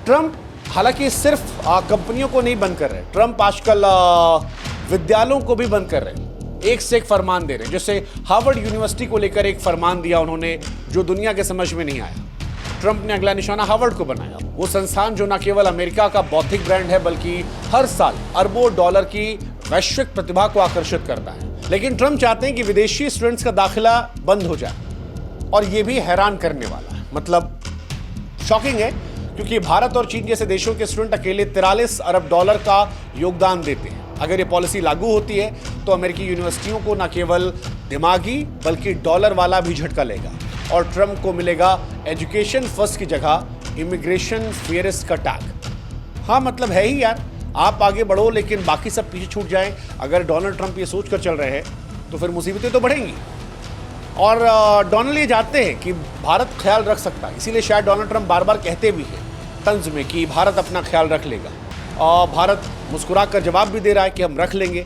Trump हालांकि सिर्फ कंपनियों को नहीं बंद कर रहे, ट्रंप आजकल विद्यालयों को भी बंद कर रहे हैं। एक से एक फरमान दे रहे हैं। जैसे हार्वर्ड यूनिवर्सिटी को लेकर एक फरमान दिया उन्होंने जो दुनिया के समझ में नहीं आया। ट्रंप ने अगला निशाना हार्वर्ड को बनाया। वो संस्थान जो न केवल अमेरिका का बौद्धिक ब्रांड है बल्कि हर साल अरबों डॉलर की वैश्विक प्रतिभा को आकर्षित करता है। लेकिन ट्रंप चाहते हैं कि विदेशी स्टूडेंट्स का दाखिला बंद हो जाए, और यह भी हैरान करने वाला है, मतलब शॉकिंग है, क्योंकि भारत और चीन जैसे देशों के स्टूडेंट अकेले 43 अरब डॉलर का योगदान देते हैं। अगर ये पॉलिसी लागू होती है तो अमेरिकी यूनिवर्सिटियों को न केवल दिमागी बल्कि डॉलर वाला भी झटका लेगा, और ट्रंप को मिलेगा एजुकेशन फर्स्ट की जगह इमिग्रेशन फेयरिस्ट का टैग। हाँ, मतलब है ही यार, आप आगे बढ़ो लेकिन बाकी सब पीछे छूट जाएं। अगर डोनाल्ड ट्रंप ये सोच कर चल रहे हैं तो फिर मुसीबतें तो बढ़ेंगी। और डोनाल्ड ये जानते हैं कि भारत ख्याल रख सकता है, इसीलिए शायद डोनाल्ड ट्रंप बार बार कहते भी हैं तंज में कि भारत अपना ख्याल रख लेगा। और भारत मुस्कुरा कर जवाब भी दे रहा है कि हम रख लेंगे,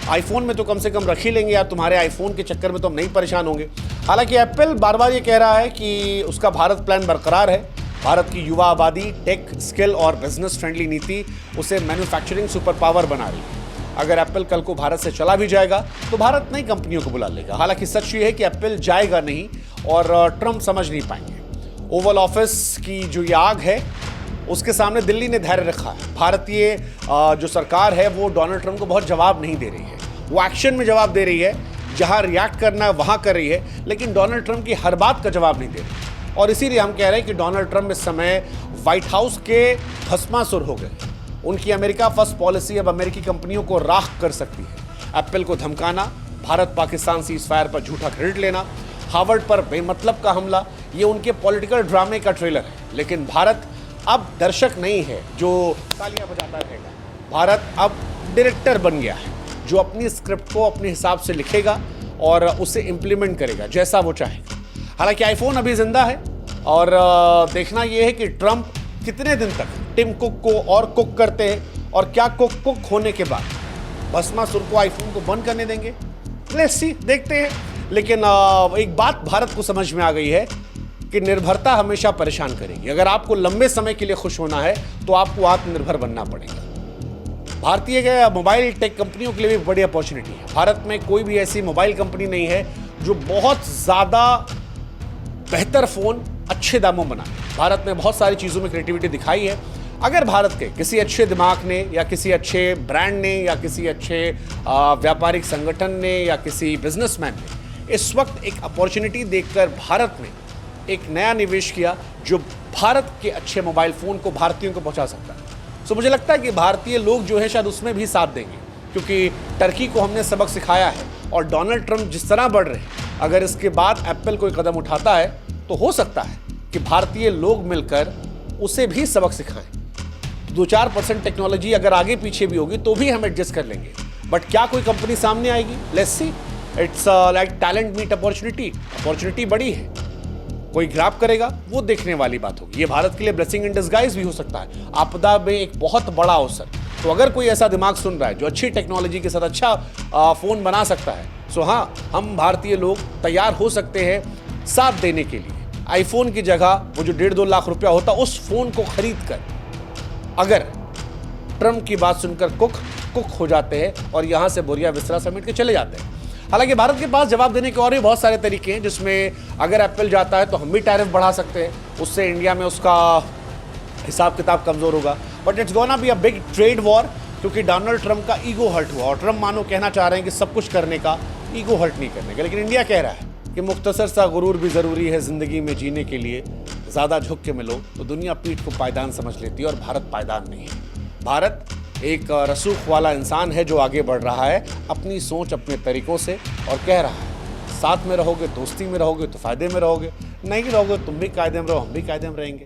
आईफोन में तो कम से कम रख ही लेंगे यार, तुम्हारे आईफोन के चक्कर में तो हम नहीं परेशान होंगे। हालांकि एप्पल बार बार ये कह रहा है कि उसका भारत प्लान बरकरार है। भारत की युवा आबादी, टेक, स्किल और बिजनेस फ्रेंडली नीति उसे मैन्युफैक्चरिंग सुपर पावर बना रही है। अगर एप्पल कल को भारत से चला भी जाएगा तो भारत नई कंपनियों को बुला लेगा। हालांकि सच ये है कि एप्पल जाएगा नहीं और ट्रंप समझ नहीं पाएंगे। ओवल ऑफिस की जो ये आग है उसके सामने दिल्ली ने धैर्य रखा है। भारतीय जो सरकार है वो डोनाल्ड ट्रंप को बहुत जवाब नहीं दे रही है, वो एक्शन में जवाब दे रही है, जहां रिएक्ट करना है वहां कर रही है, लेकिन डोनाल्ड ट्रंप की हर बात का जवाब नहीं दे रही। और इसीलिए हम कह रहे हैं कि डोनाल्ड ट्रंप इस समय व्हाइट हाउस के भस्मासुर हो गए। उनकी अमेरिका फर्स्ट पॉलिसी अब अमेरिकी कंपनियों को राख कर सकती है। एप्पल को धमकाना, भारत पाकिस्तान सीज फायर पर झूठा क्रेडिट लेना, हार्वर्ड पर बेमतलब का हमला, ये उनके पॉलिटिकल ड्रामे का ट्रेलर है। लेकिन भारत अब दर्शक नहीं है जो तालियां बजाता रहेगा। भारत अब डायरेक्टर बन गया है जो अपनी स्क्रिप्ट को अपने हिसाब से लिखेगा और उसे इम्प्लीमेंट करेगा जैसा वो चाहेगा। हालांकि आईफोन अभी जिंदा है और देखना यह है कि ट्रंप कितने दिन तक टिम कुक को और कुक करते हैं, और क्या कुक होने के बाद भस्मासुर को आईफोन को बंद करने देंगे। लेट्स सी, देखते हैं। लेकिन एक बात भारत को समझ में आ गई है कि निर्भरता हमेशा परेशान करेगी। अगर आपको लंबे समय के लिए खुश होना है तो आपको आत्मनिर्भर बनना पड़ेगा। भारतीय मोबाइल टेक कंपनियों के लिए भी बड़ी अपॉर्चुनिटी है। भारत में कोई भी ऐसी मोबाइल कंपनी नहीं है जो बहुत ज़्यादा बेहतर फ़ोन अच्छे दामों बनाए। भारत में बहुत सारी चीज़ों में क्रिएटिविटी दिखाई है। अगर भारत के किसी अच्छे दिमाग ने या किसी अच्छे ब्रांड ने या किसी अच्छे व्यापारिक संगठन ने या किसी बिजनेसमैन ने इस वक्त एक अपॉर्चुनिटी देखकर भारत में एक नया निवेश किया जो भारत के अच्छे मोबाइल फ़ोन को भारतीयों को पहुंचा सकता है। सो मुझे लगता है कि भारतीय लोग जो हैं शायद उसमें भी साथ देंगे, क्योंकि टर्की को हमने सबक सिखाया है। और डोनाल्ड ट्रंप जिस तरह बढ़ रहे हैं, अगर इसके बाद एप्पल कोई कदम उठाता है तो हो सकता है कि भारतीय लोग मिलकर उसे भी सबक सिखाएं। 2-4% टेक्नोलॉजी अगर आगे पीछे भी होगी तो भी हम एडजस्ट कर लेंगे। बट क्या कोई कंपनी सामने आएगी? Let's see. It's like talent meet opportunity बड़ी है, कोई ग्रैब करेगा, वो देखने वाली बात होगी। ये भारत के लिए ब्लेसिंग इन डिस्गाइज भी हो सकता है, आपदा में एक बहुत बड़ा अवसर। तो अगर कोई ऐसा दिमाग सुन रहा है जो अच्छी टेक्नोलॉजी के साथ अच्छा फ़ोन बना सकता है, सो हाँ, हम भारतीय लोग तैयार हो सकते हैं साथ देने के लिए। आईफोन की जगह वो जो 1.5-2 लाख रुपया होता उस फ़ोन को खरीद कर अगर ट्रंप की बात सुनकर कुक हो जाते हैं और यहाँ से बोरिया बिस्तरा समेट के चले जाते हैं। हालांकि भारत के पास जवाब देने के और भी बहुत सारे तरीके हैं, जिसमें अगर एप्पल जाता है तो हम भी टैरिफ बढ़ा सकते हैं, उससे इंडिया में उसका हिसाब किताब कमज़ोर होगा। But it's gonna be a big trade war, क्योंकि डोनाल्ड ट्रंप का ईगो हर्ट हुआ और ट्रंप मानो कहना चाह रहे हैं कि सब कुछ करने का, ईगो हर्ट नहीं करने का। लेकिन इंडिया कह रहा है कि मुख्तसर सा गुरूर भी ज़रूरी है ज़िंदगी में जीने के लिए, ज़्यादा झुक के मिलो तो दुनिया पीठ को पायदान समझ लेती है, और भारत पायदान नहीं है। भारत एक रसूख वाला इंसान है जो आगे बढ़ रहा है अपनी सोच, अपने तरीक़ों से, और कह रहा है साथ में रहोगे, दोस्ती में रहोगे तो फ़ायदे में रहोगे, नहीं रहोगे तुम भी कायदे में रहो, हम भी कायदे में रहेंगे।